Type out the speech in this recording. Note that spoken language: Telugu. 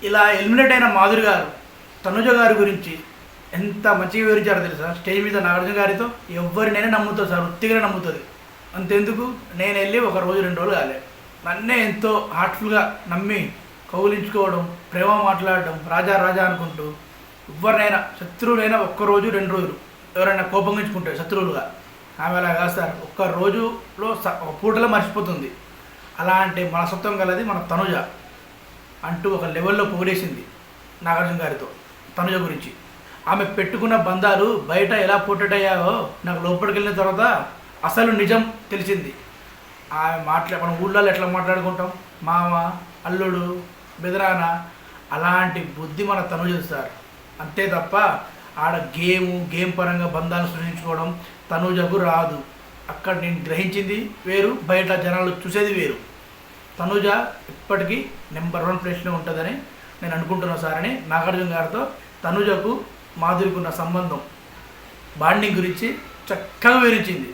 ఇలా ఎలిమినేట్ అయిన మాధురి గారు తనుజ గారి గురించి ఎంత మంచిగా వివరించారో తెలుసా. స్టేజ్ మీద నాగార్జున గారితో ఎవరినైనా నమ్ముతుంది సార్, ఉత్తిగానే నమ్ముతుంది. అంతెందుకు, నేను వెళ్ళి ఒక రోజు 2 రోజులు కాలే, నన్నే ఎంతో హార్ట్ఫుల్గా నమ్మి కౌలించుకోవడం, ప్రేమ మాట్లాడడం, రాజా రాజా అనుకుంటూ ఎవరినైనా శత్రువులైనా 1 రోజు 2 రోజులు ఎవరైనా కోపంగించుకుంటే శత్రువులుగా, ఆమె అలా కాదు సార్, 1 రోజులో ఒక పూటలో మర్చిపోతుంది. అలాంటి మనస్తత్వం గలది మన తనుజ అంటూ ఒక లెవెల్లో పొగిడేసింది నాగార్జున గారితో తనుజ గురించి. ఆమె పెట్టుకున్న బంధాలు బయట ఎలా పోర్ట్రేట్ అయ్యాయో నాకు లోపలికి వెళ్ళిన తర్వాత అసలు నిజం తెలిసింది. ఆమె మనం ఊళ్ళో ఎట్లా మాట్లాడుకుంటాం, మామ, అల్లుడు, బెదరాన, అలాంటి బుద్ధి మన తనుజ సార్. అంతే తప్ప ఆడ గేమ్ పరంగా బంధాలు సృష్టించుకోవడం తనుజకు రాదు. అక్కడ నేను గ్రహించింది వేరు, బయట జనాలు చూసేది వేరు. తనుజ ఇప్పటికీ నెంబర్ 1 ప్లేస్లో ఉంటుందని నేను అనుకుంటున్నాను సార్ అని నాగార్జున గారితో తనుజకు మాధురికి ఉన్న సంబంధం, బాండింగ్ గురించి చక్కగా వివరించింది.